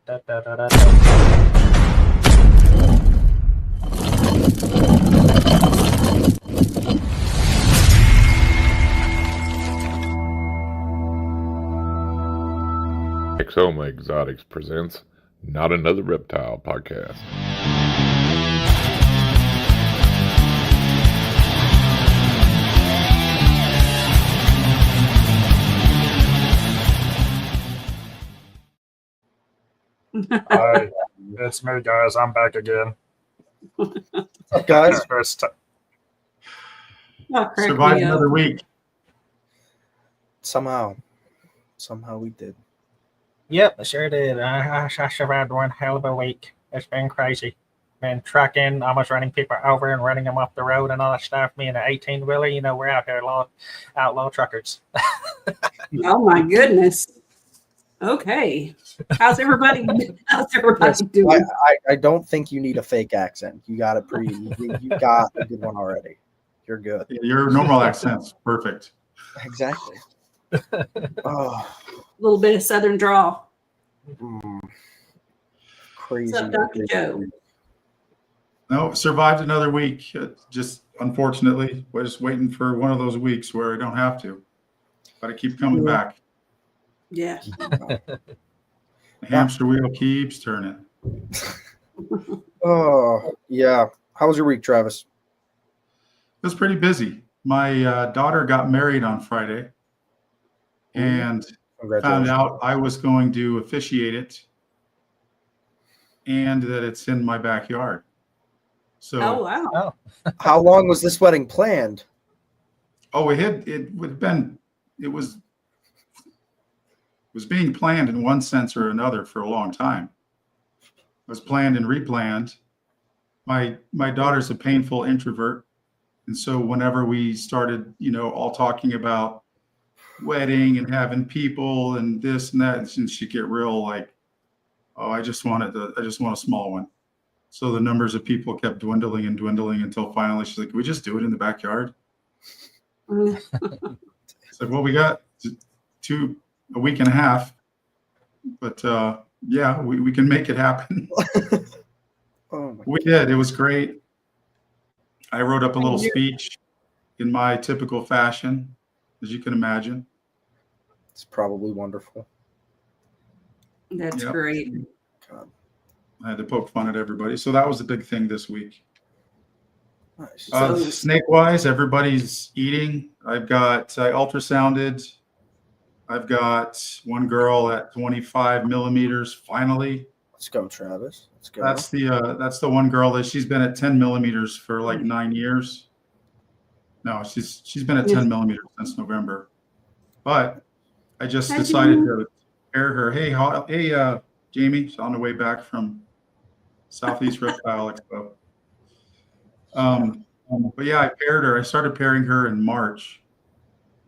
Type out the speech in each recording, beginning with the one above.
Texoma Exotics presents Not Another Reptile podcast. Hi, it's me, guys. I'm back again. What's up, guys? First time. Survived another week. Somehow we did. Yep, I sure did. I survived one hell of a week. It's been crazy. Been trucking, almost running people over and running them off the road and all that stuff. Me and an 18-wheeler, you know, we're out here outlaw truckers. Oh my goodness. Okay. How's everybody doing? I don't think you need a fake accent. You got it you got a good one already. You're good. Your normal accent's perfect. Exactly. Oh. A little bit of Southern drawl. Crazy. What's up, Dr. Joe? No, survived another week. Just unfortunately, we're just waiting for one of those weeks where I don't have to. But I keep coming back. Yeah. The hamster wheel keeps turning. Oh, yeah. How was your week, Travis? It was pretty busy. My daughter got married on Friday and found out I was going to officiate it and that it's in my backyard. So, oh, wow. How long was this wedding planned? Oh, it was being planned in one sense or another for a long time. It was planned and replanned. My daughter's a painful introvert. And so whenever we started, all talking about wedding and having people and this and that, and she'd get real like, oh, I just want a small one. So the numbers of people kept dwindling until finally she's like, can we just do it in the backyard? It's like, well, we got a week and a half, but yeah, we can make it happen. We did. It was great. I wrote up a little speech in my typical fashion, as you can imagine. It's probably wonderful. That's great. God. I had to poke fun at everybody. So that was the big thing this week. Nice. Snake-wise, everybody's eating. I ultrasounded. I've got one girl at 25 millimeters finally. Let's go, Travis. Let's go. That's the one girl that she's been at 10 millimeters for like 9 years. No, she's been at 10 millimeters since November. But I just decided to pair her. Hey, Jamie, she's on the way back from Southeast Reptile Expo. But yeah, I paired her. I started pairing her in March,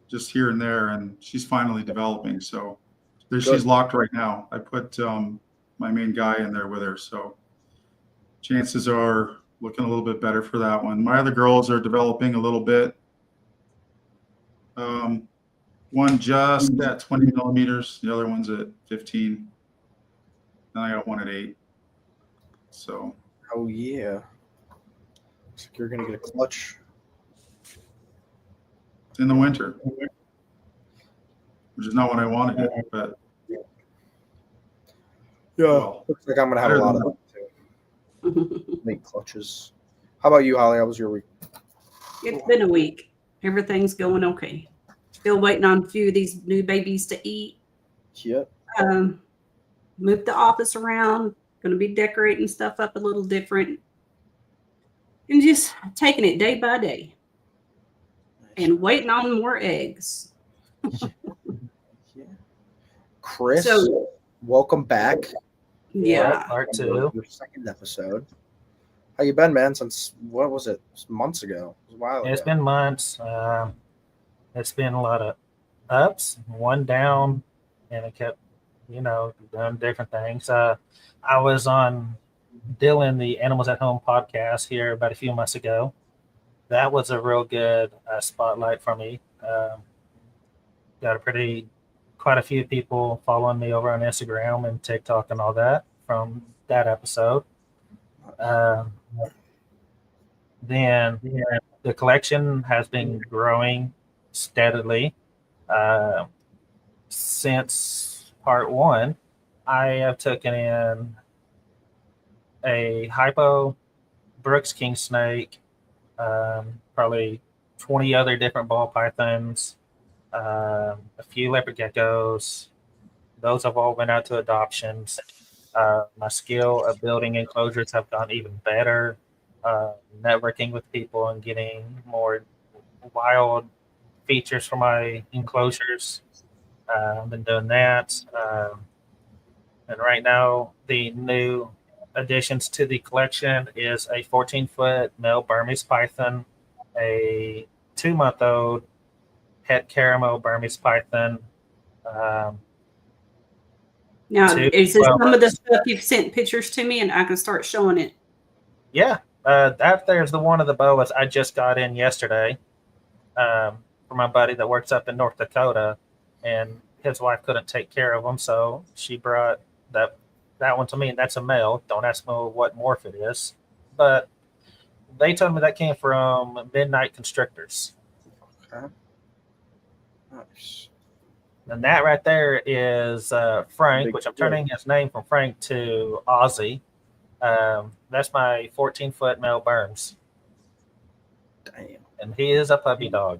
just here and there, and she's finally developing. So she's locked right now. I put my main guy in there with her, so chances are looking a little bit better for that one. My other girls are developing a little bit. One just at 20 millimeters, the other one's at 15. And I got one at 8. So. Oh yeah. Looks like you're gonna get a clutch in the winter, which is not what I wanted, but. Yeah, well, looks like I'm gonna have a lot of them too. Make clutches. How about you, Holly? How was your week? It's been a week. Everything's going okay. Still waiting on a few of these new babies to eat. Yep. Moved the office around. Going to be decorating stuff up a little different, and just taking it day by day, and waiting on more eggs. Yeah. Chris, welcome back. Yeah, part 2. Your second episode. How you been, man? Since what was it? Months ago. It was a while ago. It's been months. It's been a lot of ups, one down, and it kept, doing different things. I was on Dylan, the Animals at Home podcast here about a few months ago. That was a real good spotlight for me. Got a pretty quite a few people following me over on Instagram and TikTok and all that from that episode. Then the collection has been growing steadily since part one. I have taken in a hypo Brooks king snake, probably 20 other different ball pythons, a few leopard geckos. Those have all went out to adoptions. My skill of building enclosures have gotten even better. Networking with people and getting more wild features for my enclosures. I've been doing that. And right now, the new additions to the collection is a 14-foot male Burmese python, a 2-month-old het caramel Burmese python. Now, Two is this some of the Wells. stuff you've sent pictures to me, and I can start showing it? Yeah, that there's the one of the boas I just got in yesterday for my buddy that works up in North Dakota, and his wife couldn't take care of him, so she brought that one to me, and that's a male. Don't ask me what morph it is, but they told me that came from Midnight Constrictors. Okay. Nice. And that right there is Frank, Big which I'm deal. turning his name from Frank to Ozzy. That's my 14-foot male Burns, Damn. and he is a puppy dog.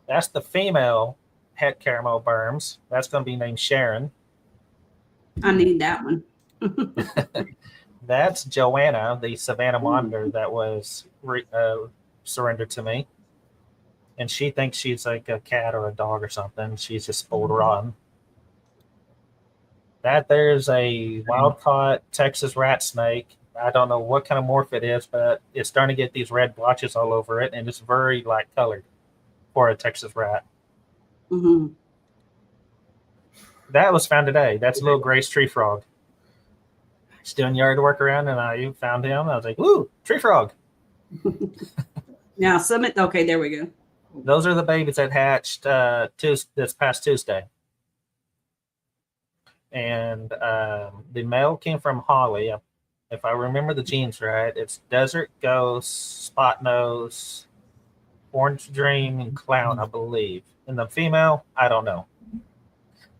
That's the female het caramel Burms. That's going to be named Sharon. I need that one. That's Joanna, the Savannah Monitor that was surrendered to me. And she thinks she's like a cat or a dog or something. She's just spoiled rotten. That there's a wild-caught Texas rat snake. I don't know what kind of morph it is, but it's starting to get these red blotches all over it, and it's very light colored for a Texas rat. Mm-hmm. That was found today. That's a little gray tree frog. He's doing yard work around, and I found him. I was like, "Ooh, tree frog!" Now, okay, there we go. Those are the babies that hatched this past Tuesday. And the male came from Holly. If I remember the genes right, it's Desert Ghost, Spot Nose, Orange Dream, and Clown, I believe. And the female, I don't know.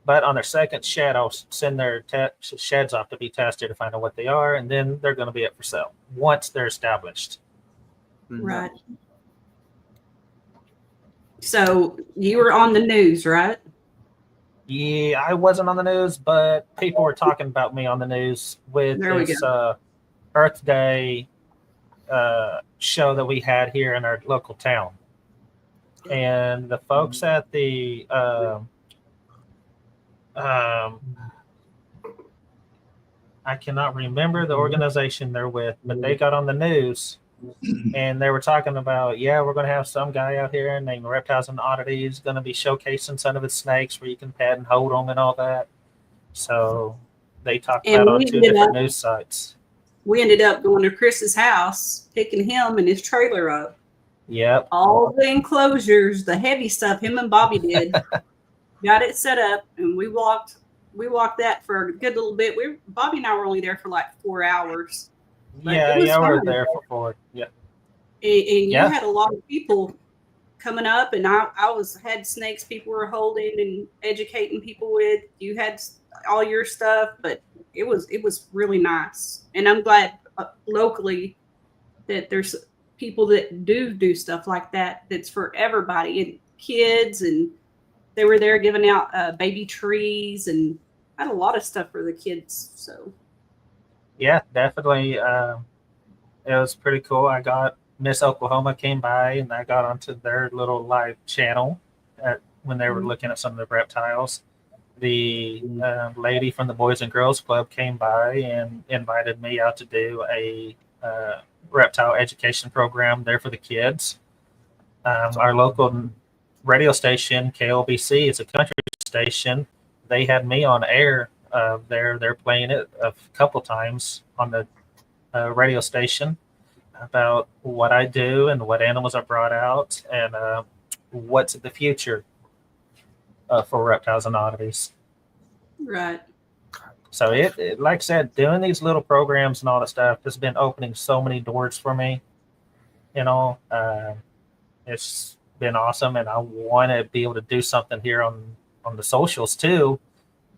But on their second shed, I'll send their sheds off to be tested to find out what they are, and then they're going to be up for sale once they're established. Right. So you were on the news, right? Yeah, I wasn't on the news, but people were talking about me on the news with this Earth Day show that we had here in our local town. And the folks at the I cannot remember the organization they're with, but they got on the news and they were talking about, yeah, we're going to have some guy out here named Reptiles and Oddities going to be showcasing some of his snakes where you can pet and hold them and all that. So they talked about on 2 different news sites. We ended up going to Chris's house, picking him and his trailer up. Yep. All the enclosures, the heavy stuff, him and Bobby did. Got it set up, and we walked that for a good little bit. Bobby and I were only there for like 4 hours. Yeah, we were there for 4. Yeah. And you had a lot of people coming up, and I had snakes people were holding and educating people with. You had all your stuff, but it was really nice. And I'm glad locally that there's people that do stuff like that. That's for everybody and kids, and they were there giving out baby trees and had a lot of stuff for the kids. So yeah, definitely. It was pretty cool. I got Miss Oklahoma came by, and I got onto their little live channel when they were looking at some of the reptiles. The lady from the Boys and Girls Club came by and invited me out to do a reptile education program there for the kids. Our local radio station, KLBC, is a country station. They had me on air there. They're playing it a couple times on the radio station about what I do and what animals are brought out and what's the future for Reptiles and Oddities. Right. So it like I said, doing these little programs and all that stuff has been opening so many doors for me. You know, it's been awesome, and I want to be able to do something here on the socials too,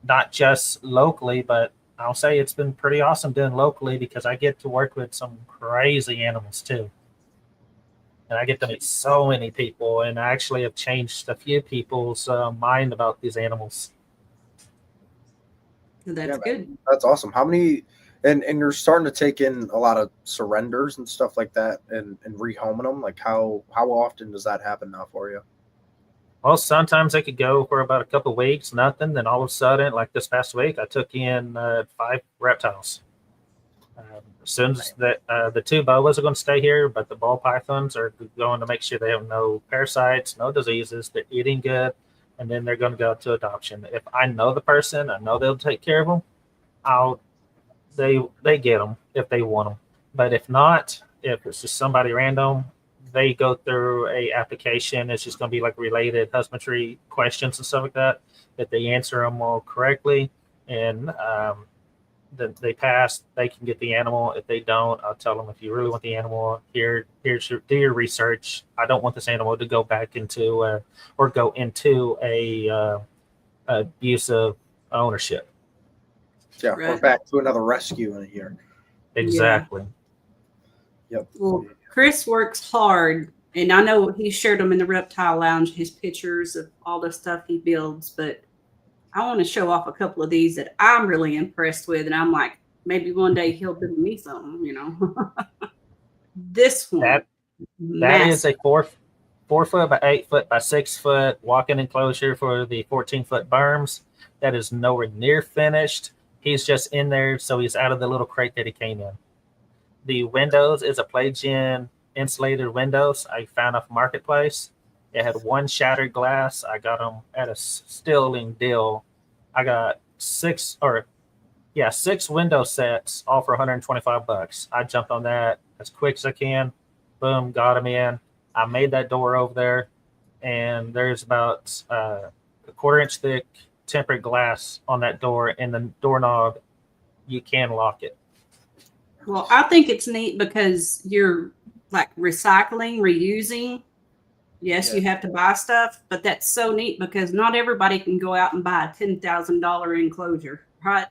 not just locally, but I'll say it's been pretty awesome doing locally because I get to work with some crazy animals too. And I get to meet so many people, and I actually have changed a few people's mind about these animals. That's Yeah, good. That's awesome. How many? And you're starting to take in a lot of surrenders and stuff like that, and rehoming them. Like how often does that happen now for you? Well, sometimes I could go for about a couple of weeks, nothing. Then all of a sudden, like this past week, I took in 5 reptiles. As soon as the 2 boas are going to stay here, but the ball pythons are going to make sure they have no parasites, no diseases, they're eating good, and then they're going to go to adoption. If I know the person, I know they'll take care of them. I'll they get them if they want them. But if not, if it's just somebody random, they go through a application. It's just going to be like related husbandry questions and stuff like that. If they answer them all correctly and they pass, they can get the animal. If they don't, I'll tell them if you really want the animal, do your research. I don't want this animal to go back into or go into a abusive ownership. Yeah, Right. we're back to another rescue in a year. Exactly. Yep. Well, Chris works hard, and I know he shared them in the Reptile Lounge, his pictures of all the stuff he builds, but I want to show off a couple of these that I'm really impressed with, and I'm like, maybe one day he'll build me something, you know. This one, That is a massive. 4 foot by 8 foot by 6 foot walk-in enclosure for the 14-foot berms. That is nowhere near finished. He's just in there, so he's out of the little crate that he came in. The windows is a Pelagian insulated windows I found off Marketplace. It had 1 shattered glass. I got them at a stealing deal. I got 6 window sets, all for $125. I jumped on that as quick as I can. Boom, got them in. I made that door over there, and there's about a 1/4 inch thick tempered glass on that door, and the doorknob, you can lock it. Well, I think it's neat because you're like recycling, reusing. Yes, you have to buy stuff, but that's so neat because not everybody can go out and buy a $10,000 enclosure, right?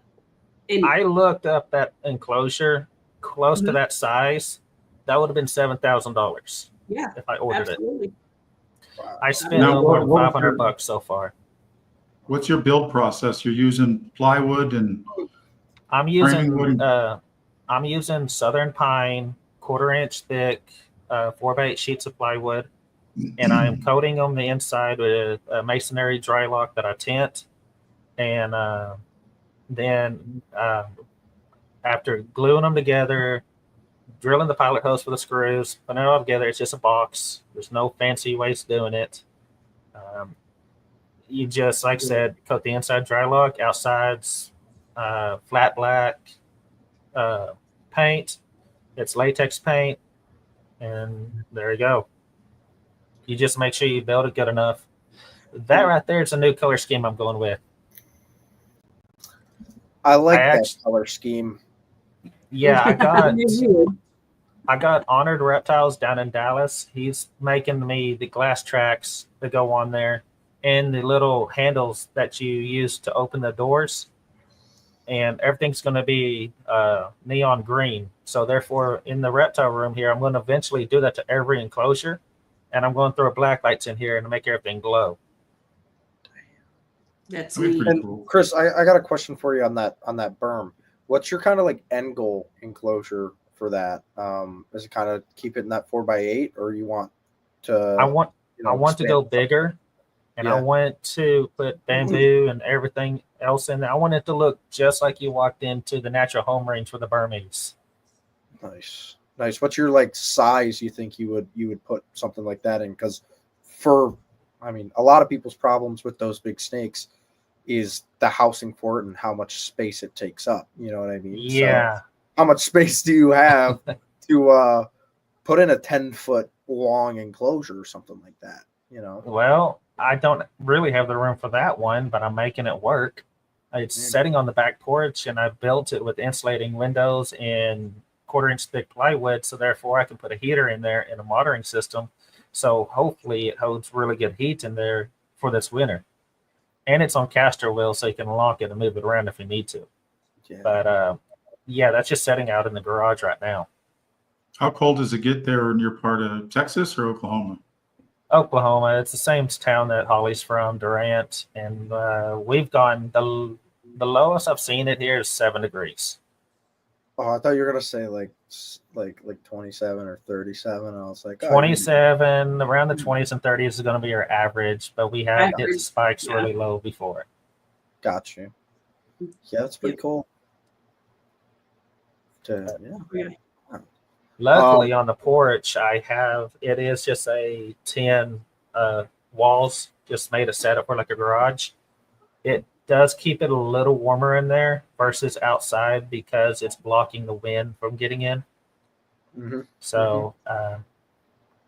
And I looked up that enclosure close to Mhm. that size. That would have been $7,000 yeah, if I ordered it. absolutely. Wow. I spent Now, no more than what's your- $500 so far. What's your build process? You're using plywood and I'm using Southern Pine, 1/4 inch thick, 4x8 sheets of plywood, and I am coating them the inside with a masonry dry lock that I tint, and then after gluing them together, drilling the pilot hose for the screws, putting it all together. It's just a box. There's no fancy ways of doing it. You just, like I said, coat the inside dry lock, outside's flat black paint. It's latex paint, and there you go. You just make sure you build it good enough. That right there is a new color scheme I'm going with. I like I that color scheme. Yeah, I got Honored Reptiles down in Dallas. He's making me the glass tracks that go on there and the little handles that you use to open the doors. And everything's going to be neon green. So therefore, in the reptile room here, I'm going to eventually do that to every enclosure. And I'm going to throw black lights in here and make everything glow. That's That'd be neat. pretty And cool. Chris, I got a question for you on that berm. What's your kind of like end goal enclosure for that? Is it kind of keep it in that 4x8, or you want to? I want to go expand? bigger, and I Yeah. want to put bamboo and everything else in there. I want it to look just like you walked into the natural home range for the Burmese. Nice. What's your like size you think you would put something like that in? Because a lot of people's problems with those big snakes is the housing for it and how much space it takes up. You know what I mean? Yeah. So how much space do you have to put in a 10-foot long enclosure or something like that? You know? Well, I don't really have the room for that one, but I'm making it work. It's setting on the back porch, and I built it with insulating windows and 1/4 inch thick plywood. So therefore, I can put a heater in there and a monitoring system. So hopefully, it holds really good heat in there for this winter. And it's on caster wheels, so you can lock it and move it around if you need to. Yeah. But yeah, that's just setting out in the garage right now. How cold does it get there in your part of Texas or Oklahoma? Oklahoma. It's the same town that Holly's from, Durant, and we've gone the lowest I've seen it here is 7 degrees. Oh, I thought you were gonna say like 27 or 37. I was like, 27, around the 20s and 30s is going to be our average, but we have hit the spikes really low before. Got you. Yeah, that's pretty cool. Luckily, on the porch, it is just a 10 walls, just made a setup for like a garage. It does keep it a little warmer in there versus outside because it's blocking the wind from getting in. Mm-hmm. So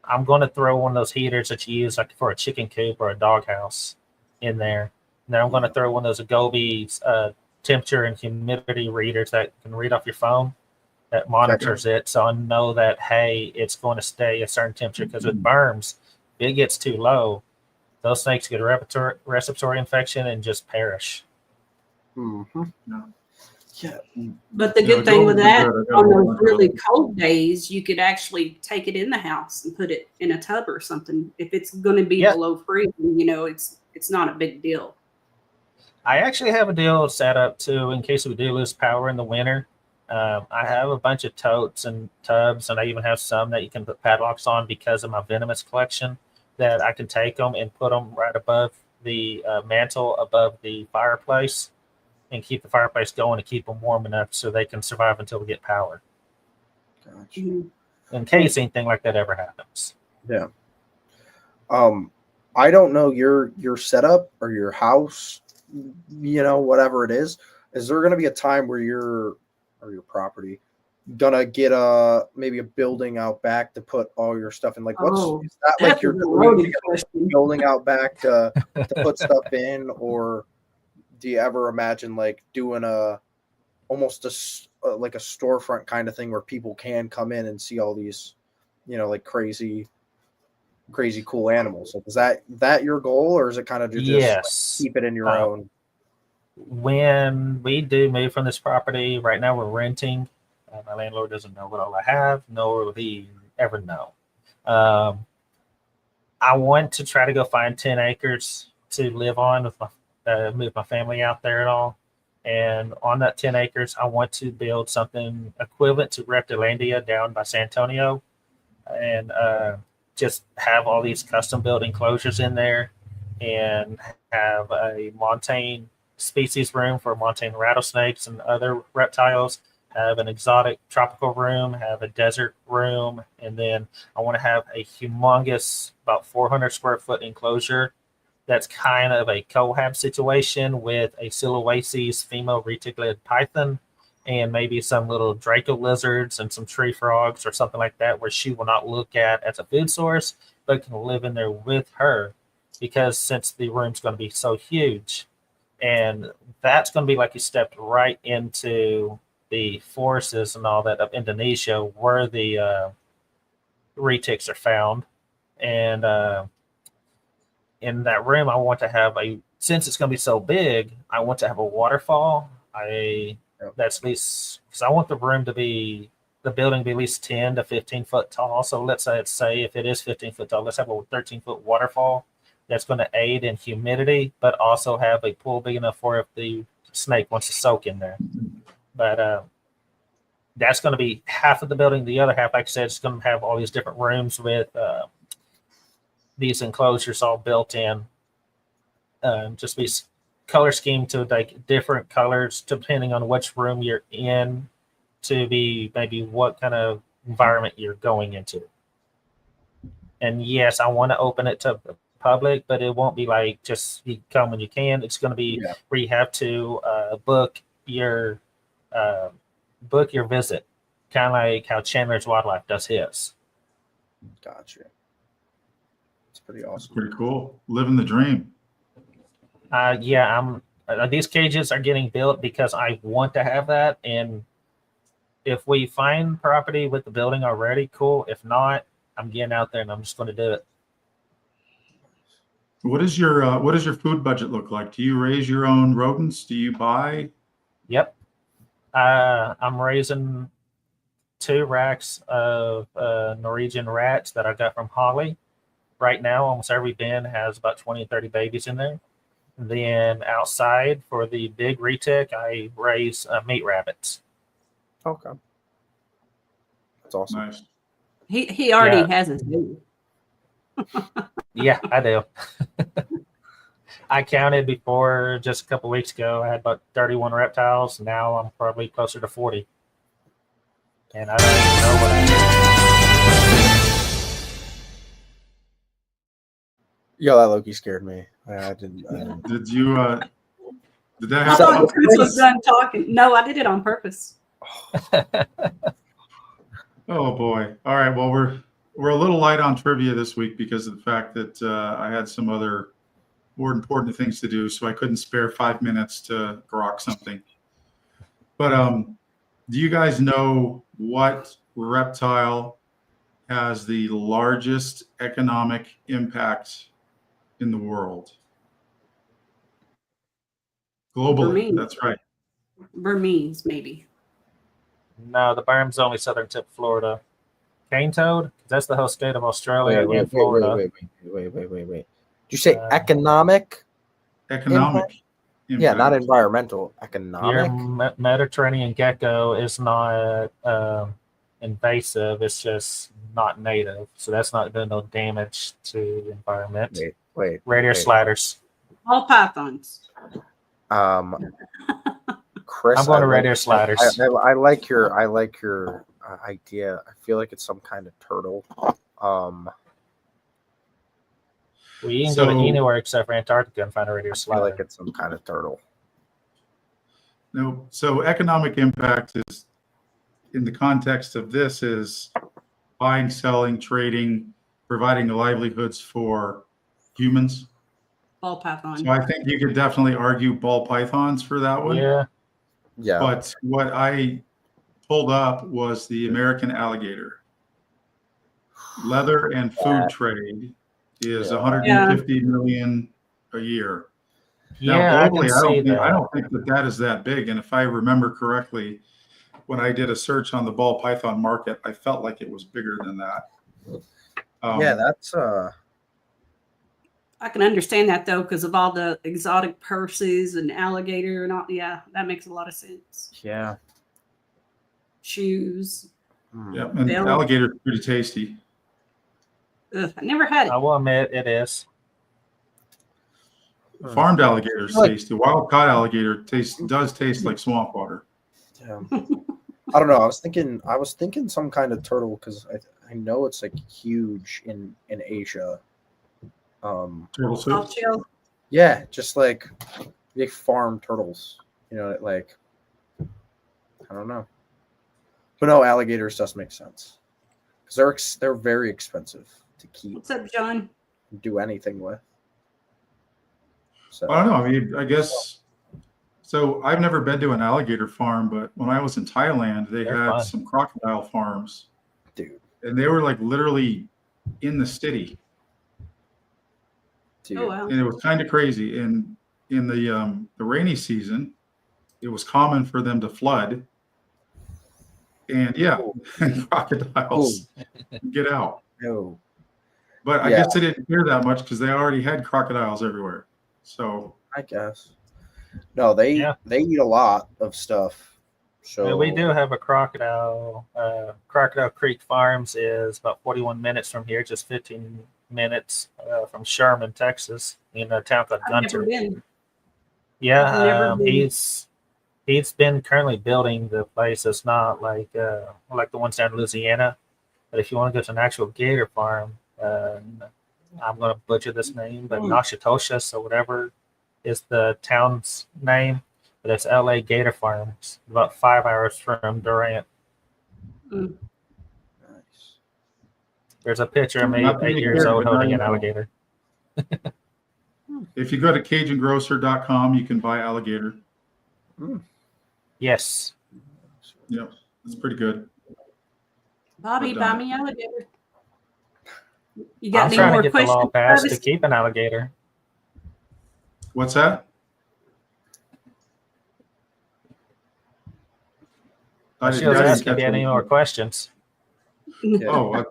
I'm going to throw one of those heaters that you use like for a chicken coop or a doghouse in there. And then I'm going to throw one of those Adobe temperature and humidity readers that can read off your phone that monitors it. So I know that, hey, it's going to stay a certain temperature, because with berms, if it gets too low, those snakes get a respiratory infection and just perish. Mm-hmm. Yeah. But the good thing with that, on those really cold days, you could actually take it in the house and put it in a tub or something. If it's going to be below freezing, it's not a big deal. I actually have a deal set up too in case we do lose power in the winter. I have a bunch of totes and tubs, and I even have some that you can put padlocks on because of my venomous collection, that I can take them and put them right above the mantle above the fireplace and keep the fireplace going to keep them warm enough so they can survive until we get power. Gotcha. In case anything like that ever happens. Yeah. I don't know your setup or your house, whatever it is. Is there going to be a time where your property gonna get maybe a building out back to put all your stuff in? Like, is that like your building out back to put stuff in, or do you ever imagine like doing almost like a storefront kind of thing where people can come in and see all these, like crazy cool animals? Like, is that your goal, or is it kind of to just keep it in your own? When we do move from this property, right now we're renting. My landlord doesn't know what all I have, nor will he ever know. I want to try to go find 10 acres to live on with move my family out there and all. And on that 10 acres, I want to build something equivalent to Reptilandia down by San Antonio, and just have all these custom built enclosures in there, and have a montane species room for montane rattlesnakes and other reptiles, have an exotic tropical room, have a desert room, and then I want to have a humongous, about 400 square foot enclosure that's kind of a cohab situation with a Siloaces female reticulated python and maybe some little Draco lizards and some tree frogs or something like that, where she will not look at as a food source, but can live in there with her, because since the room's going to be so huge, and that's going to be like you stepped right into the forests and all that of Indonesia, where the retics are found. And in that room, I want to have since it's going to be so big, I want to have a waterfall. That's at least, because I want the building to be at least 10 to 15 foot tall. So let's say if it is 15 foot tall, let's have a 13-foot waterfall that's going to aid in humidity, but also have a pool big enough for if the snake wants to soak in there. But that's going to be half of the building. The other half, like I said, is going to have all these different rooms with these enclosures all built in. Just be color scheme to like different colors depending on which room you're in, to be maybe what kind of environment you're going into. And yes, I want to open it to the public, but it won't be like just you come when you can. It's going to be where you have to book your visit, kind of like how Chandler's Wildlife does his. Gotcha. It's pretty awesome. That's pretty cool. Living the dream. Yeah, these cages are getting built because I want to have that. And if we find property with the building already, cool. If not, I'm getting out there and I'm just going to do it. What does your food budget look like? Do you raise your own rodents? Do you buy? Yep. I'm raising 2 racks of Norwegian rats that I got from Holly. Right now, almost every bin has about 20 and 30 babies in there. Then outside for the big retic, I raise meat rabbits. Okay. That's awesome. Nice. He already has his new. Yeah, I do. I counted before just a couple weeks ago. I had about 31 reptiles. Now I'm probably closer to 40. And I don't even know what I Yo, that Loki scared me. I didn't. Did you? Did that I happen? thought Chris was done talking. No, I did it on purpose. Oh boy! All right. Well, we're a little light on trivia this week because of the fact that I had some other more important things to do, so I couldn't spare 5 minutes to grok something. But do you guys know what reptile has the largest economic impact in the world? Globally, Burmese. that's right. Burmese, maybe. No, the berm's only southern tip of Florida. Cane toad, that's the whole state of Australia Wait, and Florida. Did you say Uh, economic? Economic Yeah, not impact. environmental. Your Economic. Mediterranean gecko is not invasive. It's just not native. So that's not doing no damage to the environment. Wait. Radiator sliders. All pythons. Chris, I'm going to radiator sliders. I like your idea. I feel like it's some kind of turtle. Well, you can go to So- anywhere except for Antarctica and find a radiator I feel slider. like it's some kind of turtle. No. So economic impact is, in the context of this, is buying, selling, trading, providing livelihoods for humans. Ball python. So I think you could definitely argue ball pythons for that one. Yeah. Yeah. But what I pulled up was the American alligator. Leather and food trade is Yeah. 150 million a year. Now, Yeah, I globally, can see that. I don't think that is that big. And if I remember correctly, when I did a search on the ball python market, I felt like it was bigger than that. Yeah, that's I can understand that though, because of all the exotic purses and alligator and all. Yeah, that makes a lot of sense. yeah. Shoes. Yeah, and Bill. alligator's pretty tasty. Ugh, I never had it. I will admit it is. Farmed alligator is Like- tasty. Wild caught alligator does taste like swamp water. Yeah. I don't know. I was thinking some kind of turtle because I know it's like huge in Asia. Turtle soup. Soft shell. Yeah, just like big farm turtles. You know, like I don't know. But no, alligators does make sense because they're very expensive to keep What's up, John? and do anything with. So I don't know. I mean, I guess so. I've never been to an alligator farm, but when I was in Thailand, they They're had fun. some crocodile farms, dude, and they were like literally in the city, Oh wow. and it was kind of crazy. And in the rainy season, it was common for them to flood, and yeah, crocodiles get out. no. But I Yeah. guess they didn't care that much because they already had crocodiles everywhere. So I guess. No, they eat a lot of stuff. So Yeah, we do have a crocodile. Crocodile Creek Farms is about 41 minutes from here, just 15 minutes from Sherman, Texas, in a town called I've never Gunter. been. I've never Yeah, been. he's been currently building the place. It's not like the ones down in Louisiana, but if you want to go to an actual gator farm, I'm going to butcher this name, but Nashatoshas or whatever is the town's name, but it's LA Gator Farms, about 5 hours from Durant. Mm. nice. There's a picture of me Not 8 really years good, old but now holding you an know. alligator. If you go to CajunGrocer.com, you can buy alligator. Yes. Yep, it's pretty good. Bobby, But, buy me alligator. You got I'm any trying more to get the law questions, passed to Travis? keep an alligator. What's that? She was didn't asking if catch you had any what more you questions. said. Oh,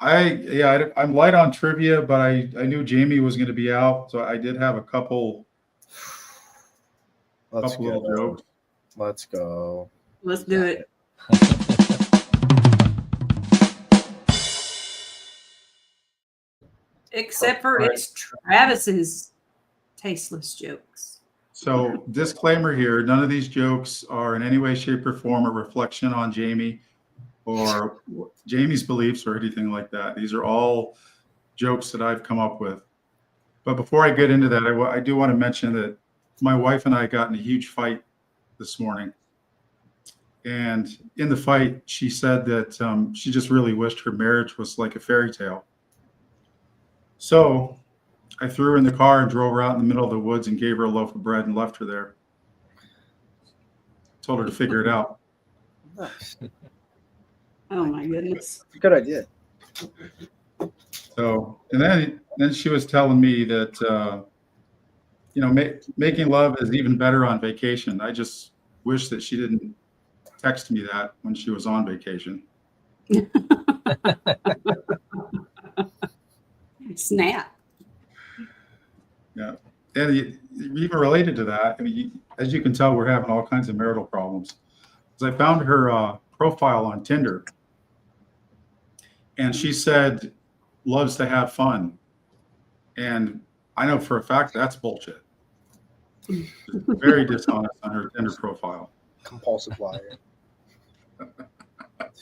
I'm light on trivia, but I knew Jamie was going to be out, so I did have a couple Let's little go. jokes. Let's go. Let's do it. Except for All right. it's Travis's tasteless jokes. So, disclaimer here: none of these jokes are in any way, shape, or form a reflection on Jamie or Jamie's beliefs or anything like that. These are all jokes that I've come up with. But before I get into that, I do want to mention that my wife and I got in a huge fight this morning. And in the fight, she said that she just really wished her marriage was like a fairy tale. So I threw her in the car and drove her out in the middle of the woods and gave her a loaf of bread and left her there. Told her to figure it out. Nice. Oh my goodness. Good idea. So, and then she was telling me that, making love is even better on vacation. I just wish that she didn't text me that when she was on vacation. Snap. Yeah. And even related to that, I mean, as you can tell, we're having all kinds of marital problems. Because I found her profile on Tinder, and she said loves to have fun. And I know for a fact that's bullshit. Very dishonest on her Tinder profile. Compulsive liar.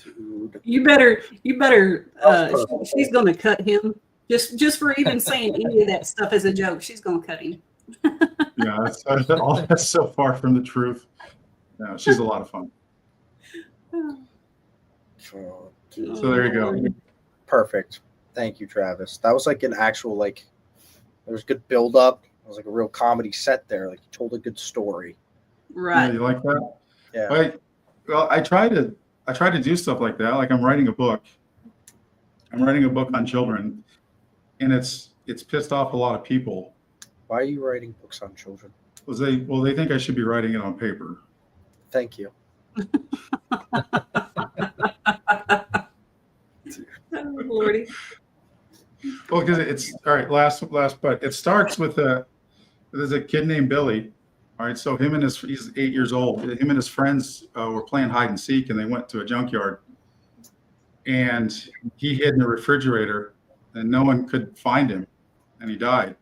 Dude. You better That was she's gonna cut him. Just for even saying any of that stuff as a joke, she's gonna cut him. Yeah, that's so far from the truth. Yeah, she's a lot of fun. Oh, So there you go. perfect. Thank you, Travis. That was like an actual there was good build up. It was like a real comedy set there. Like you told a good story. Right. Yeah, you like that? Yeah. Well, I try to do stuff like that. Like I'm writing a book. I'm writing a book on children, and it's pissed off a lot of people. Why are you writing books on children? Because they think I should be writing it on paper. Thank you. Oh, Lordy. Well, because it's all right. Last, but it starts with there's a kid named Billy. All right, so he's 8 years old. Him and his friends were playing hide and seek, and they went to a junkyard. And he hid in the refrigerator, and no one could find him, and he died.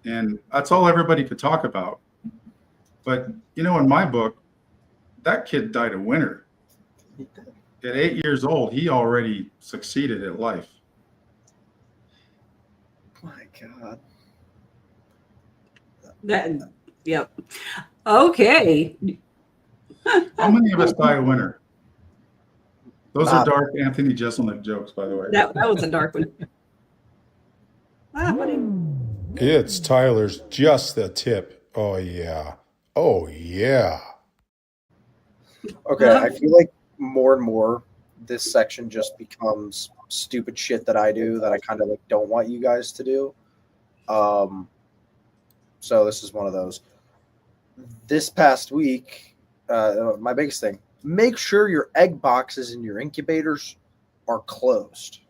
And that's all everybody could talk about. But in my book, that kid died a winner. At 8 years old, he already succeeded at life. My God. Yep. Okay. How many of us die a winner? Those are Not- dark Anthony Jeselnik jokes, by the way. That was a dark one. It's Tyler's Just the Tip. Oh, yeah. Oh, yeah. Okay, I feel like more and more this section just becomes stupid shit that I do that I kind of don't want you guys to do. So this is one of those. This past week, my biggest thing, make sure your egg boxes and your incubators are closed.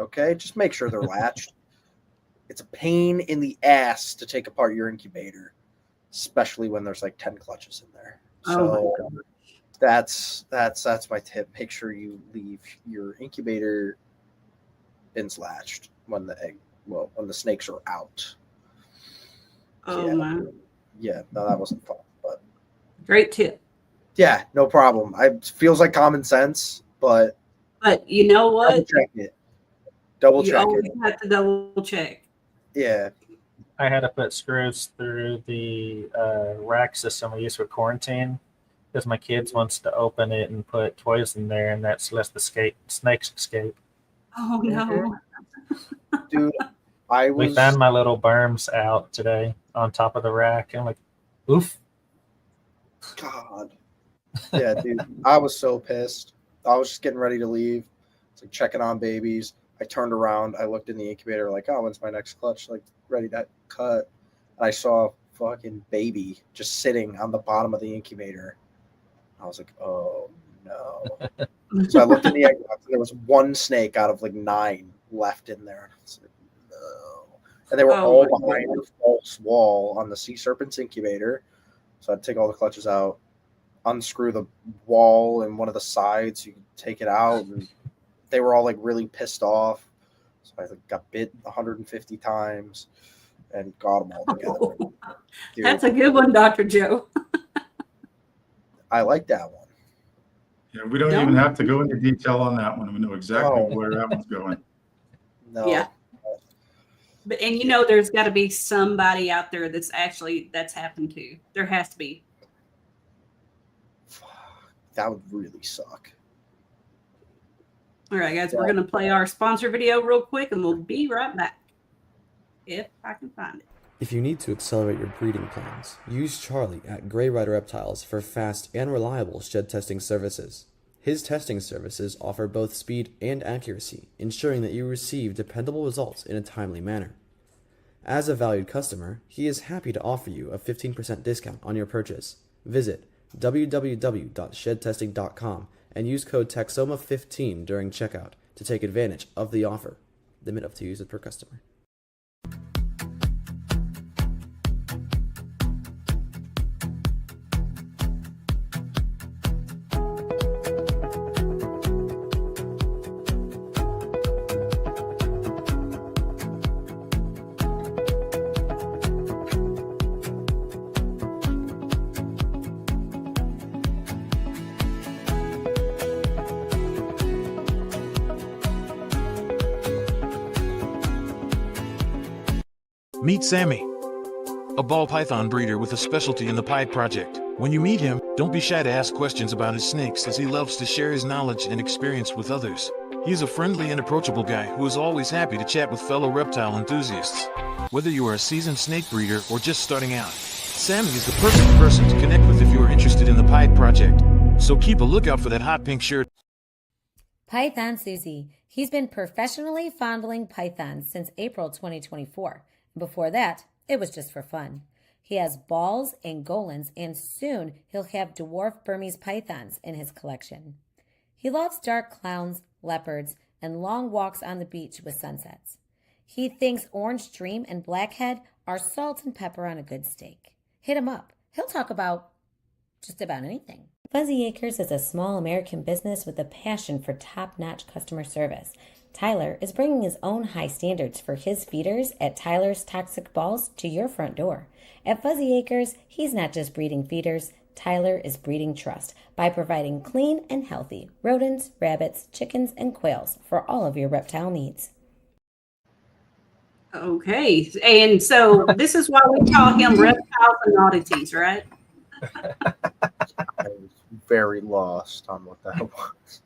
Okay? Just make sure they're latched. It's a pain in the ass to take apart your incubator, especially when there's 10 clutches in there. So that's my tip. Make sure you leave your incubator bins latched when the snakes are out. Oh my. Yeah, no, that wasn't fun, but Great tip. yeah, no problem. It feels like common sense, but But you know what? double check it. Double You check always it. have to double check. Yeah. I had to put screws through the rack system we use for quarantine because my kids wants to open it and put toys in there, and that's lets the snakes escape. Oh no. Dude, We found my little berms out today on top of the rack. I'm like, oof. God. Yeah, dude. I was so pissed. I was just getting ready to leave. It's like checking on babies. I turned around. I looked in the incubator like, oh, when's my next clutch? Like, ready to cut. And I saw a fucking baby just sitting on the bottom of the incubator. I was like, oh, no. So I looked in the egg box, and there was one snake out of like 9 left in there. I was like, no. And they were all behind the false wall on the sea serpent's incubator. So I'd take all the clutches out, unscrew the wall and one of the sides. You could take it out, and they were all like really pissed off. So I like, got bit 150 times and got them all together. Dude, that's a good one, Dr. Joe. I like that one. Yeah, we don't even have to go into detail on that one. We know exactly where that one's going. No. Yeah. But you know, there's got to be somebody out there that's happened to. There has to be. That would really suck. All right, guys, we're going to play our sponsor video real quick, and we'll be right back if I can find it. If you need to accelerate your breeding plans, use Charlie at Grey Rider Reptiles for fast and reliable shed testing services. His testing services offer both speed and accuracy, ensuring that you receive dependable results in a timely manner. As a valued customer, he is happy to offer you a 15% discount on your purchase. Visit www.shedtesting.com and use code texoma15 during checkout to take advantage of the offer. Limit of 2 users per customer. Meet Sammy, a ball python breeder with a specialty in the pipe project. When you meet him, don't be shy to ask questions about his snakes, as he loves to share his knowledge and experience with others. He is a friendly and approachable guy who is always happy to chat with fellow reptile enthusiasts. Whether you are a seasoned snake breeder or just starting out, Sammy is the perfect person to connect with if you are interested in the pipe project. So keep a lookout for that hot pink shirt. Python Susie. He's been professionally fondling pythons since April 2024. Before that, it was just for fun. He has balls and golans, and soon he'll have dwarf Burmese pythons in his collection. He loves dark clowns, leopards, and long walks on the beach with sunsets. He thinks orange dream and blackhead are salt and pepper on a good steak. Hit him up. He'll talk about just about anything. Fuzzy Acres is a small American business with a passion for top-notch customer service. Tyler is bringing his own high standards for his feeders at Tyler's Toxic Balls to your front door. At Fuzzy Acres, he's not just breeding feeders. Tyler is breeding trust by providing clean and healthy rodents, rabbits, chickens, and quails for all of your reptile needs. Okay, and so this is why we call him Reptiles and Oddities, right? I was very lost on what that was.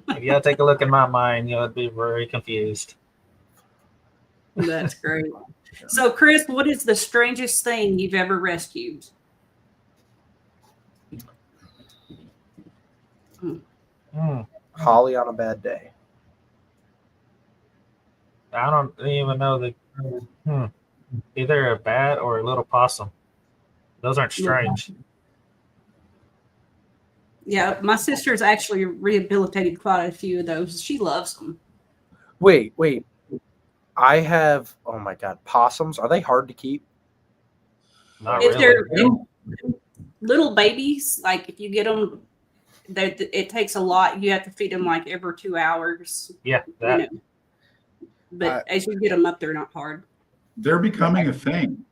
If you take a look at my mind, you'll be very confused. That's great. So, Chris, what is the strangest thing you've ever rescued? Holly on a bad day. I don't even know the either a bat or a little possum. Those aren't strange. Yeah, my sister's actually rehabilitated quite a few of those. She loves them. Wait. I have, oh my God, possums. Are they hard to keep? Not If really. they're little babies, like if you get them, it takes a lot. You have to feed them like every 2 hours. Yeah, that. You know. But as you get them up, they're not hard. They're becoming a thing.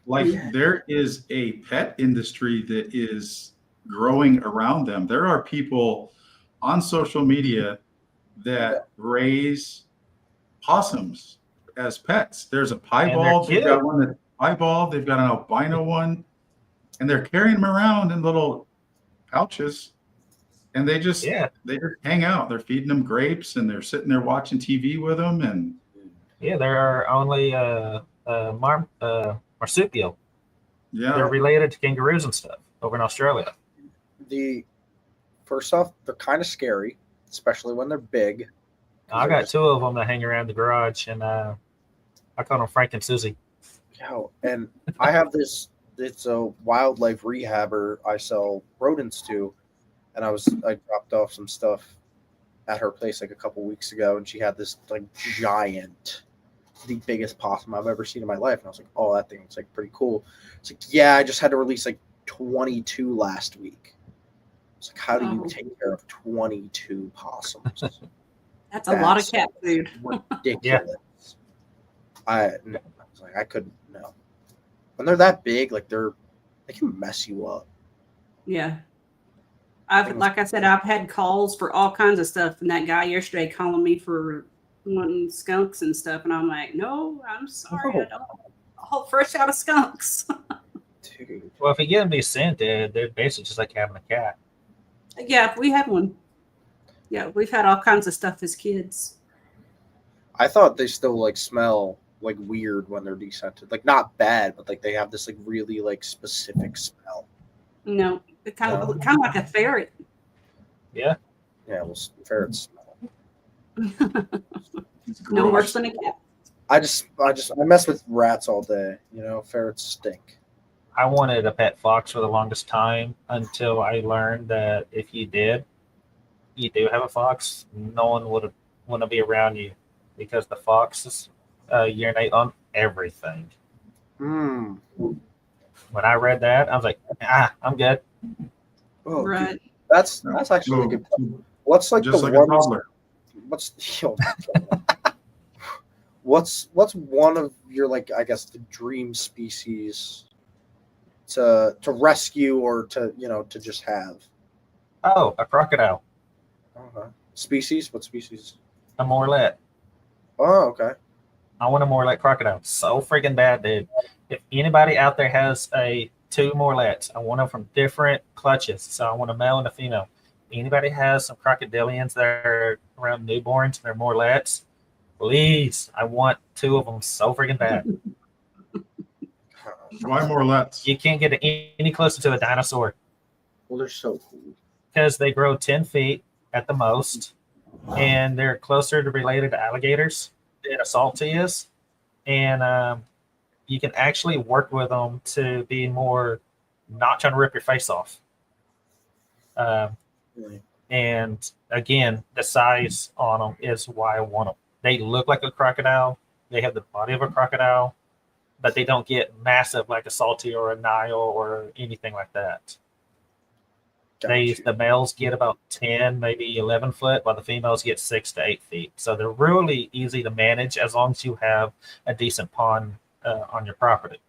Like there is a pet industry that is growing around them. There are people on social media that raise possums as pets. There's a piebald. They've got one that's piebald. They've got an albino one, and they're carrying them around in little pouches. And they just hang out. They're feeding them grapes, and they're sitting there watching TV with them. And Yeah, there are only marsupial. They're Yeah. related to kangaroos and stuff over in Australia. The first off, they're kind of scary, especially when they're big. 'cause I they're got just, 2 of them that hang around the garage, and I call them Frank and Susie. and I have this. It's a wildlife rehabber I sell rodents to, and I dropped off some stuff at her place like a couple weeks ago, and she had this like giant, the biggest possum I've ever seen in my life, and I was like, oh, that thing looks like pretty cool. It's like, yeah, I just had to release like 22 last week. It's like, how do you take care of 22 possums? That's a lot of cat food. Ridiculous. I was like, I couldn't. No, when they're that big, like they can mess you up. Yeah. Like I said, I've had calls for all kinds of stuff, and that guy yesterday calling me for wanting skunks and stuff, and I'm like, no, I'm sorry, I don't. I'll fresh out of skunks. Dude. Well, if you get them to be scented, they're basically just like having a cat. Yeah, we had one. Yeah, we've had all kinds of stuff as kids. I thought they still like smell like weird when they're descented. Like not bad, but like they have this like really like specific smell. No, it kind of like a ferret. Yeah. Yeah, well, ferrets smell. No worse than a cat. I mess with rats all day. You know, ferrets stink. I wanted a pet fox for the longest time until I learned that if you do have a fox, no one would want to be around you because the foxes urinate on everything. Hmm. When I read that, I was like, I'm good. Oh, Right. dude, that's actually a good. What's like Just the like one? a toddler. What's one of your like I guess the dream species to rescue or to to just have? Oh, a crocodile, Okay. Species? What species? a morlet. Oh, okay. I want a morlet crocodile so freaking bad, dude. If anybody out there has 2 morlets, I want them from different clutches. So I want a male and a female. Anybody has some crocodilians that are around newborns, they're morlets, please. I want 2 of them so freaking bad. Why morlets? You can't get any closer to a dinosaur Well, they're so cool. because they grow 10 feet at the most, and they're closer to related to alligators than a salty is. And you can actually work with them to be more not trying to rip your face off. Really. And again, the size on them is why I want them. They look like a crocodile. They have the body of a crocodile, but they don't get massive like a salty or a Nile or anything like that. The males get about 10, maybe 11 foot, while the females get 6 to 8 feet. So they're really easy to manage as long as you have a decent pond on your property.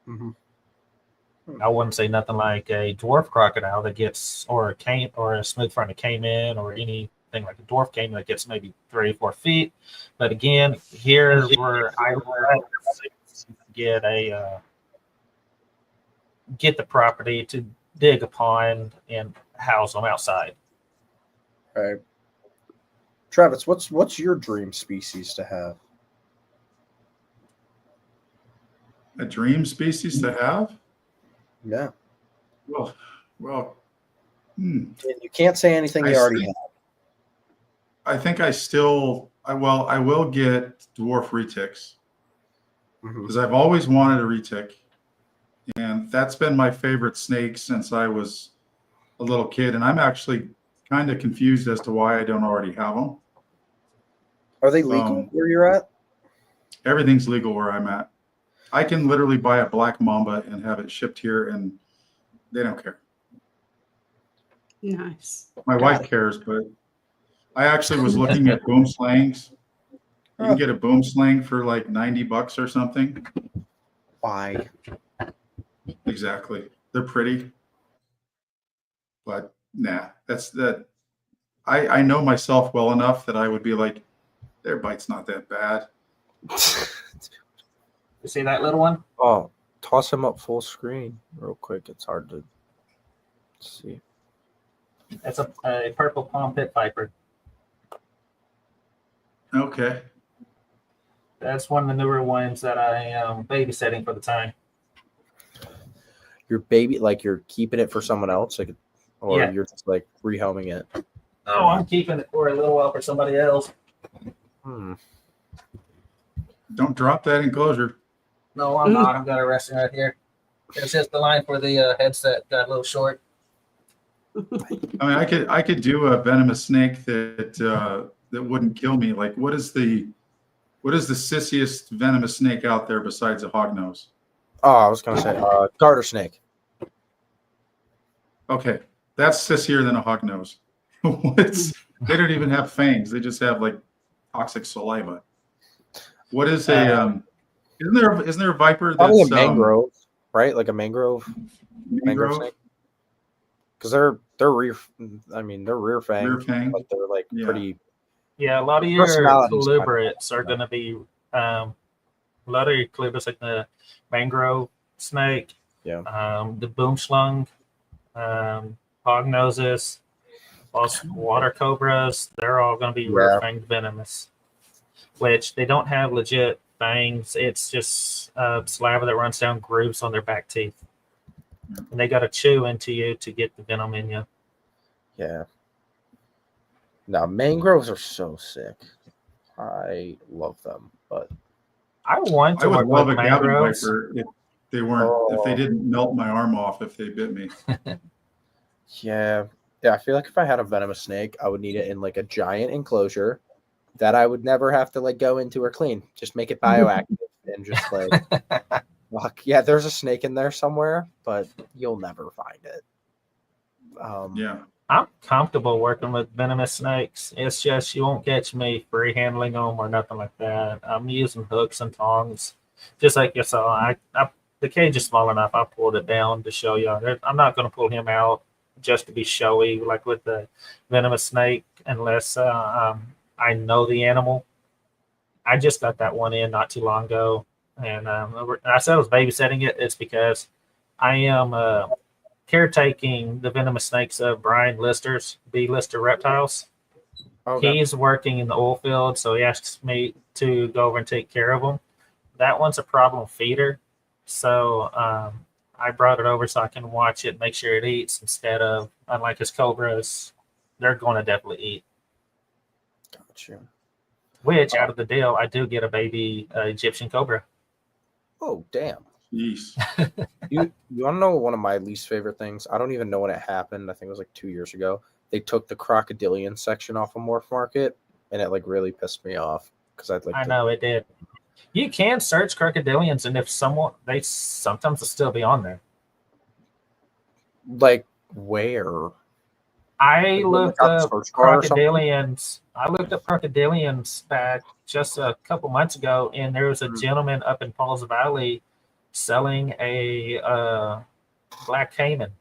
Mm-hmm. I wouldn't say nothing like a dwarf crocodile that gets, or a smooth fronted caiman, or anything like a dwarf caiman that gets maybe 3 or 4 feet. But again, here's where I get the property to dig a pond and house them outside. Right. Travis, what's your dream species to have? A dream species to have? Yeah. Well. And you can't say anything you already have. I think I will get dwarf retics because I've always wanted a retic, and that's been my favorite snake since I was a little kid. And I'm actually kind of confused as to why I don't already have them. Are they legal where you're at? Everything's legal where I'm at. I can literally buy a black mamba and have it shipped here, and they don't care. Nice. My wife cares, but I actually was looking at boom slangs. You can get a boom slang for like $90 or something. Why? Exactly. They're pretty. But nah, that's that. I know myself well enough that I would be like, their bite's not that bad. You see that little one? Oh, toss him up full screen real quick. It's hard to see. It's a purple palm pit viper. Okay. That's one of the newer ones that I am babysitting for the time. Your baby, like you're keeping it for someone else, like, or Yeah. you're just like rehoming it. Oh, I'm keeping it for a little while for somebody else. Don't drop that enclosure. No, I'm not. I've got a resting right here. It's just the line for the headset got a little short. I mean, I could do a venomous snake that wouldn't kill me. Like, what is the sissiest venomous snake out there besides a hognose? Oh, I was gonna say garter snake. Okay, that's sissier than a hognose. They don't even have fangs. They just have like toxic saliva. What is a isn't there a viper Probably that's a mangrove, right? Like a mangrove snake. Because they're rear. I mean, they're rear fang. Rear fang. But they're like pretty. Yeah, a lot of your colubrids are going to be a lot of your colubrids, like the mangrove snake, the boomschlung, hog noses, water cobras. They're all going to be rear fanged venomous, which they don't have legit fangs. It's just saliva that runs down grooves on their back teeth, and they got to chew into you to get the venom in you. Yeah. Now, mangroves are so sick. I love them, but I want to would work love with a Gavin mangroves. viper if they weren't if they didn't melt my arm off if they bit me. Yeah. I feel like if I had a venomous snake, I would need it in like a giant enclosure that I would never have to like go into or clean. Just make it bioactive and just like, fuck yeah, there's a snake in there somewhere, but you'll never find it. Yeah. I'm comfortable working with venomous snakes. It's just you won't catch me free handling them or nothing like that. I'm using hooks and tongs, just like you saw. The cage is small enough. I pulled it down to show you. I'm not going to pull him out just to be showy, like with the venomous snake, unless I know the animal. I just got that one in not too long ago, and I said I was babysitting it. It's because I am caretaking the venomous snakes of Brian Lister's B-lister reptiles. Okay. He's working in the oil field, so he asked me to go over and take care of them. That one's a problem feeder, so I brought it over so I can watch it and make sure it eats instead of, unlike his cobras, they're going to definitely eat. Gotcha. Which, out of the deal, I do get a baby Egyptian cobra. Oh, damn. Jeez. You want to know one of my least favorite things? I don't even know when it happened. I think it was like 2 years ago. They took the crocodilian section off of Morph Market, and it like really pissed me off because I know it did. You can search crocodilians, and if they sometimes will still be on there. Like where? I looked up crocodilians. I looked up crocodilians back just a couple months ago, and there was a gentleman up in Falls Valley selling a black caiman.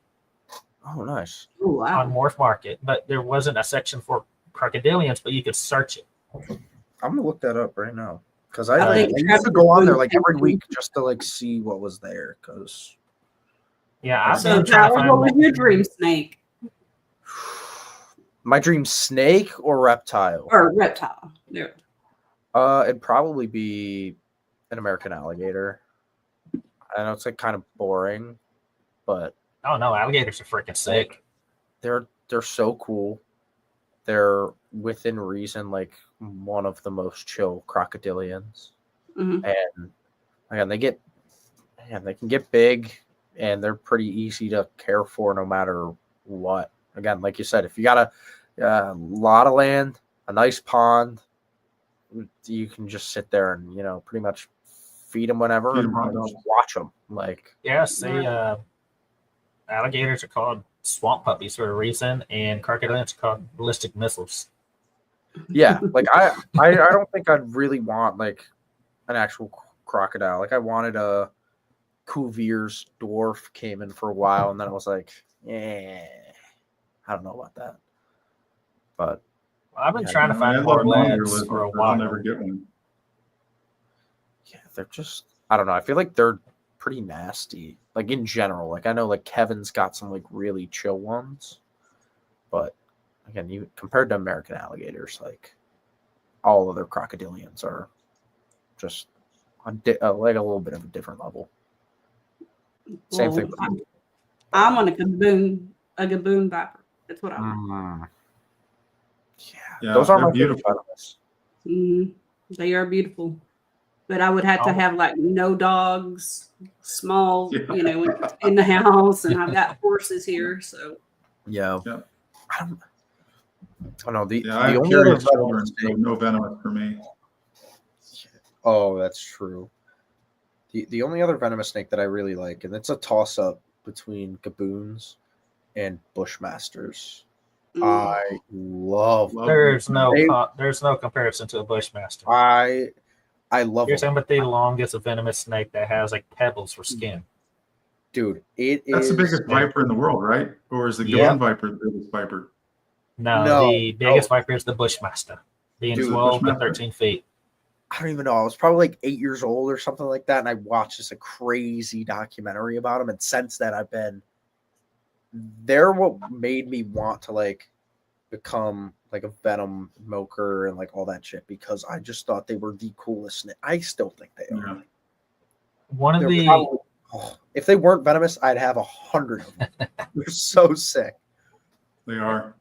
Oh, nice. Oh, wow. On Morph Market, but there wasn't a section for crocodilians, but you could search it. I'm gonna look that up right now because I used to go on there like every week just to like see what was there. Because so Tyler, what was your dream snake? My dream snake or reptile? Or reptile. Yeah. It'd probably be an American alligator. I know it's like kind of boring, but oh no, alligators are freaking sick. They're so cool. They're within reason like one of the most chill crocodilians. Mm-hmm. And again, they can get big and they're pretty easy to care for no matter what. Again, like you said, if you got a lot of land, a nice pond, you can just sit there and pretty much feed them whenever and just watch them. Like alligators are called swamp puppies for a reason, and crocodilians are called ballistic missiles. Yeah, like I don't think I'd really want like an actual crocodile. Like I wanted a Cuvier's dwarf caiman for a while, and then I was like, I don't know about that. But I've been trying to find more lands for a while. I'll never get one. Yeah, they're just, I don't know. I feel like they're pretty nasty. Like in general, like I know like Kevin's got some like really chill ones, but again, you compared to American alligators, like all other crocodilians are just like a little bit of a different level. Same Well, thing. I'm on a gaboon viper. That's what I want. Yeah, those are they're my beautiful. favorite venomous. They are beautiful, but I would have to have like no dogs, small, in the house, and I've got horses here, so Yeah. I don't know. The I have only other curious children, venomous so no venomous for me. Oh, that's true. The only other venomous snake that I really like, and it's a toss up between gaboons and bushmasters. I love. There's them. no comparison to a bushmaster. I love. You're them. talking about the longest venomous snake that has like pebbles for skin. Dude, That's the biggest viper in the world, right? Or is the Yep. gaboon viper the biggest viper? No, the biggest viper is the bushmaster, being 12 to 13 feet. I don't even know. I was probably like 8 years old or something like that, and I watched this crazy documentary about him. And since then, they're what made me want to like become like a venom milker and like all that shit, because I just thought they were the coolest snake. I still think they are. If they weren't venomous, I'd have 100 of them. They're so sick. They are.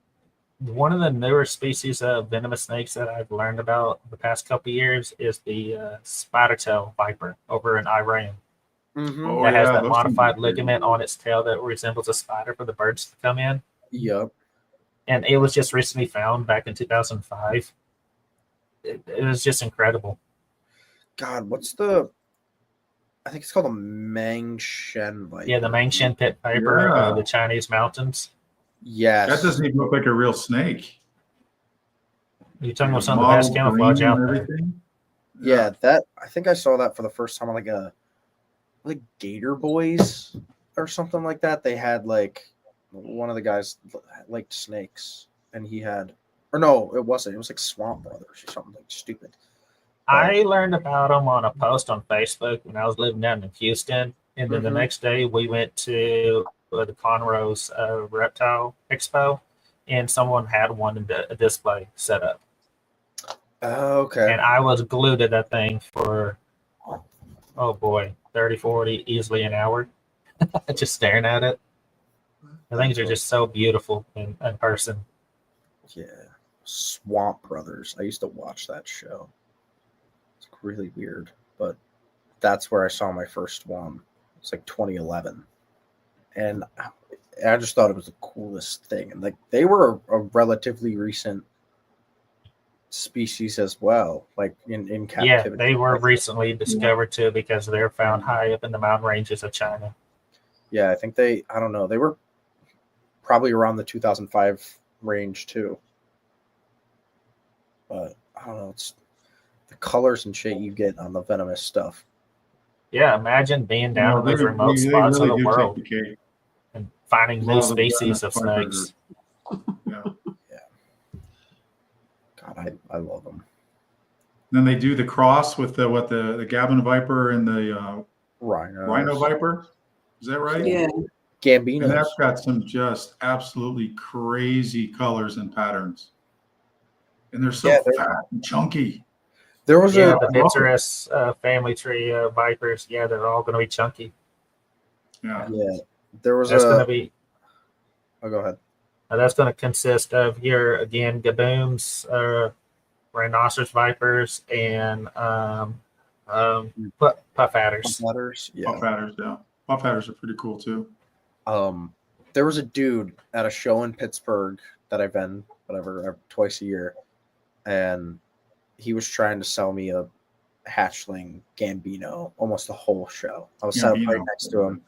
One of the newer species of venomous snakes that I've learned about the past couple of years is the spider-tail viper over in Iran. Mm-hmm. That has that modified ligament on its tail that resembles a spider for the birds to come in. Yep. And it was just recently found back in 2005. It was just incredible. God, I think it's called a Mangshen viper. Yeah, the Mangshen pit viper of the Chinese mountains. Yes. That doesn't even look like a real snake. You're talking about some of the best camouflage out there. Yeah, I think I saw that for the first time on like Gator Boys or something like that. They had like one of the guys liked snakes, and he had, or no, it wasn't. It was like Swamp Brothers or something like stupid. I learned about them on a post on Facebook when I was living down in Houston, and then the next day we went to the Conroe's Reptile Expo, and someone had one in a display set up. Okay. And I was glued to that thing for, 30, 40, easily an hour, just staring at it. The things are just so beautiful in person. Yeah. Swamp Brothers. I used to watch that show. It's really weird, but that's where I saw my first one. It's like 2011. And I just thought it was the coolest thing. And like they were a relatively recent species as well, like in captivity. Yeah, they were recently discovered too, because they're found high up in the mountain ranges of China. Yeah, I think they were probably around the 2005 range too. But I don't know, it's the colors and shit you get on the venomous stuff. Yeah, imagine being down in those remote spots of the world and finding new species of snakes. Yeah. God, I love them. Then they do the cross with the gaboon viper and the rhino viper. Is that right? Yeah. Gambinos. And that's got some just absolutely crazy colors and patterns. And they're so fat and chunky. There was the Vitreous family tree of vipers. Yeah, they're all going to be chunky. Yeah. There was going to be. Oh, go ahead. That's going to consist of your, again, gaboons, rhinoceros vipers, and puff adders. Puff adders, yeah. Puff adders, yeah. Puff adders are pretty cool too. There was a dude at a show in Pittsburgh that I've been, twice a year, and he was trying to sell me a hatchling Gambino almost the whole show. I was sat right next to him,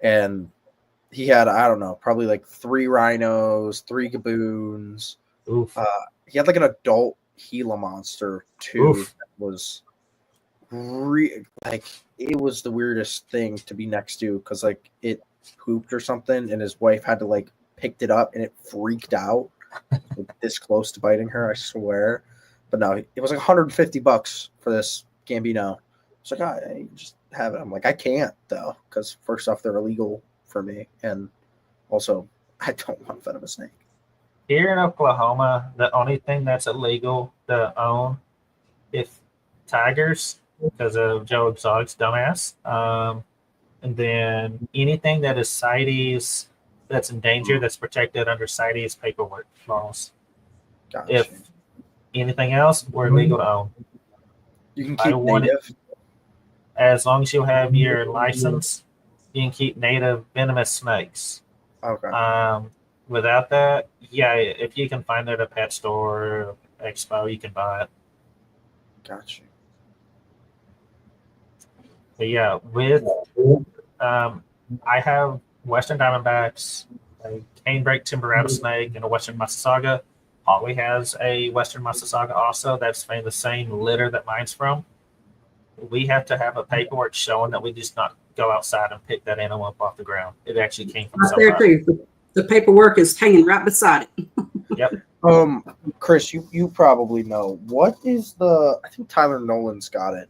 and he had, I don't know, probably like 3 rhinos, 3 gaboons. Oof. He had like an adult Gila monster too. Oof. That was it was the weirdest thing to be next to, because like it pooped or something, and his wife had to like picked it up, and it freaked out. This close to biting her, I swear. But no, it was like $150 for this Gambino. It's like, I just have it. I'm like, I can't though, because first off, they're illegal for me, and also I don't want venomous snake. Here in Oklahoma, the only thing that's illegal to own is tigers because of Joe Exotic's dumbass. And then anything that is CITES that's in danger that's protected under CITES paperwork laws. Gotcha. If anything else, we're legal to own. You can I keep want it- native. As long as you have your license, you can keep native venomous snakes. Okay. Without that, yeah, if you can find it at a pet store or expo, you can buy it. Gotcha. But yeah, with I have Western Diamondbacks, a canebrake timber rattlesnake, and a Western Massasauga. Holly has a Western Massasauga also. That's from the same litter that mine's from. We have to have a paperwork showing that we just not go outside and pick that animal up off the ground. It actually came from Right there somebody. too. The paperwork is hanging right beside it. Yep. Chris, you probably know what is the? I think Tyler Nolan's got it.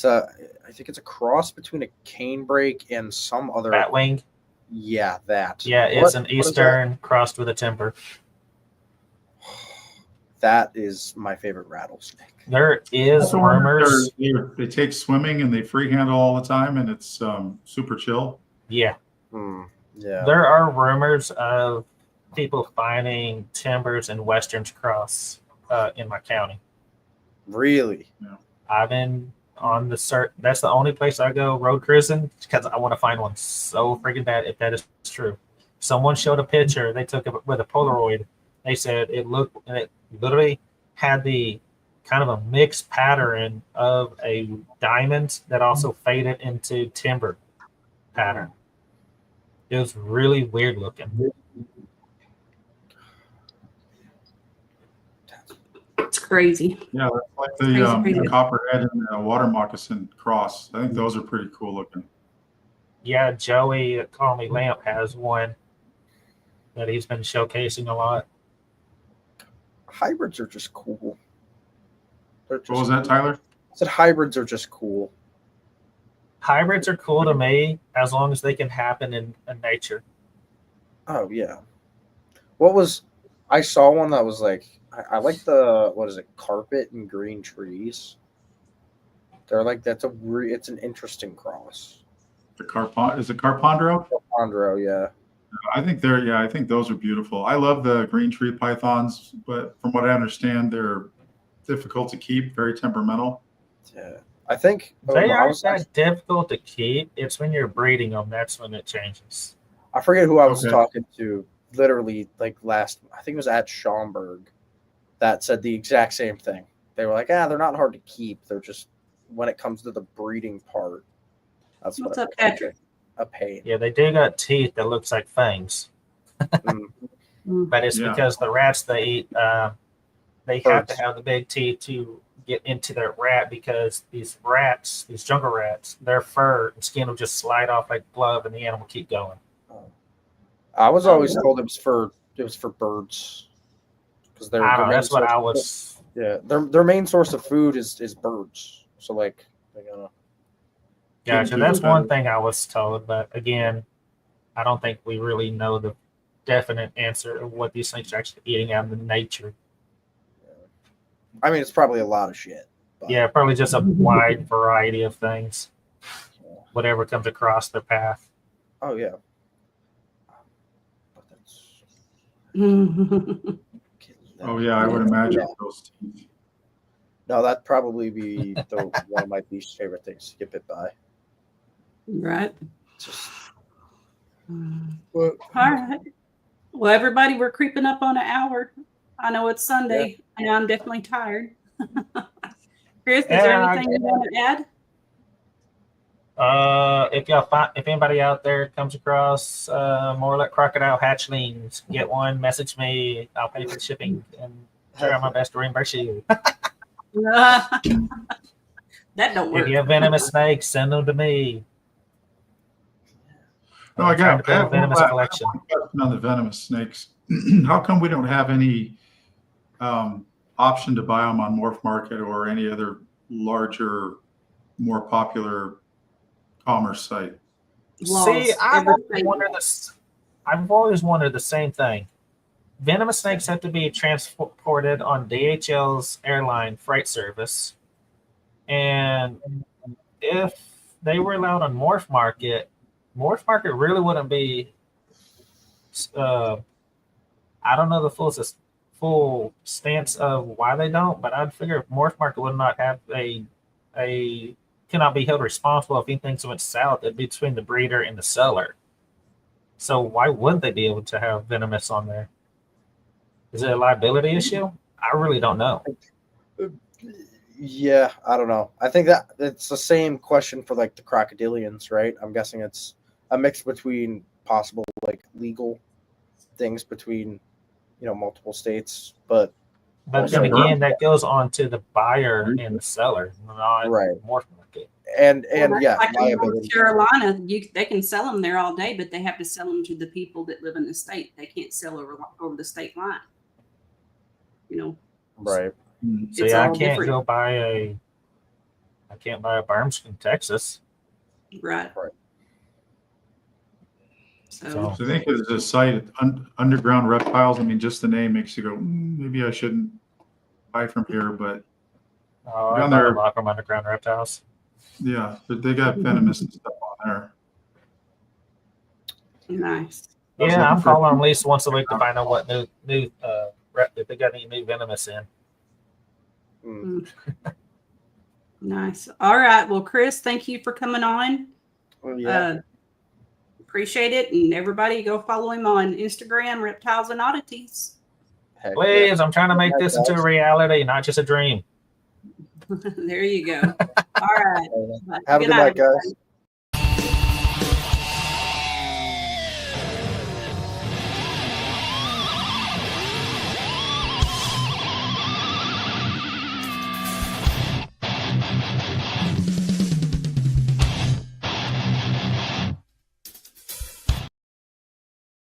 I think it's a cross between a canebrake and some other. Batwing. Yeah, that. Yeah, it's an Eastern crossed with a timber. That is my favorite rattlesnake. There is rumors. They take swimming and they freehand all the time, and it's super chill. Yeah. Yeah. There are rumors of people finding timbers and Westerns cross in my county. Really? Yeah. I've been on the search. That's the only place I go road cruising because I want to find one so freaking bad. If that is true, someone showed a picture. They took it with a Polaroid. They said it looked, and it literally had the kind of a mixed pattern of a diamond that also faded into timber pattern. It was really weird looking. It's crazy. Yeah, that's like Crazy. the copperhead and the water moccasin cross. I think those are pretty cool looking. Yeah, Joey at Call Me Lamp has one that he's been showcasing a lot. Hybrids are just cool. What was that, Tyler? I said hybrids are just cool. Hybrids are cool to me as long as they can happen in nature. Oh yeah. I saw one that was like I like the what is it, carpet and green trees. They're like it's an interesting cross. Is it Carpondro? Carpondro, yeah. I think those are beautiful. I love the green tree pythons, but from what I understand, they're difficult to keep, very temperamental. Yeah. I think They aren't that difficult to keep. It's when you're breeding them, that's when it changes. I forget who I was talking to, literally like I think it was at Schaumburg, that said the exact same thing. They were like, they're not hard to keep. They're just, when it comes to the breeding part, that's What's up, Patrick? A pain. Yeah, they do got teeth that looks like fangs. But it's because the rats they eat, they have to have the big teeth to get into their rat, because these rats, these jungle rats, their fur and skin will just slide off like glove and the animal keep going. I was always told it was for birds, because that's what I was. Yeah, their main source of food is birds. So like they're gonna. Gotcha. That's one thing I was told, but again, I don't think we really know the definite answer of what these things are actually eating out in the nature. I mean, it's probably a lot of shit. But. Yeah, probably just a wide variety of things. Whatever comes across their path. Oh yeah. Oh yeah, I would imagine those teeth. No, that'd probably be one of my least favorite things to get bit by. Right. All right. Well, everybody, we're creeping up on an hour. I know it's Sunday, and I'm definitely tired. Chris, is there anything you want to add? If anybody out there comes across more like crocodile hatchlings, get one, message me. I'll pay for the shipping and try my best to reimburse you. That don't work. If you have venomous snakes, send them to me. No, I got a venomous collection. On the venomous snakes. How come we don't have any option to buy them on Morph Market or any other larger, more popular commerce site? See, I've always wondered the same thing. Venomous snakes have to be transported on DHL's airline freight service. And if they were allowed on Morph Market really wouldn't be. I don't know the full stance of why they don't, but I'd figure Morph Market would not have a cannot be held responsible if anything went south. It'd be between the breeder and the seller. So why wouldn't they be able to have venomous on there? Is it a liability issue? I really don't know. Yeah, I don't know. I think that it's the same question for like the crocodilians, right? I'm guessing it's a mix between possible like legal things between multiple states, but then again, that goes on to the buyer and the seller, not right. Morph Market. And like liability. in North Carolina, they can sell them there all day, but they have to sell them to the people that live in the state. They can't sell over the state line. Right. So yeah, I can't buy a Barms in Texas. Right. So I think it's a site, Underground Reptiles. I mean, just the name makes you go, maybe I shouldn't buy from here. But I bought a lot from Underground Reptiles. Yeah, but they got venomous and stuff on there. Nice. Yeah, I'm calling them at least once a week to find out what new if they got any new venomous in. Nice. All right. Well, Chris, thank you for coming on. Well, yeah. Appreciate it. And everybody go follow him on Instagram, Reptiles and Oddities. Please, I'm trying to make this into a reality, not just a dream. There you go. All right. Have a good night, guys.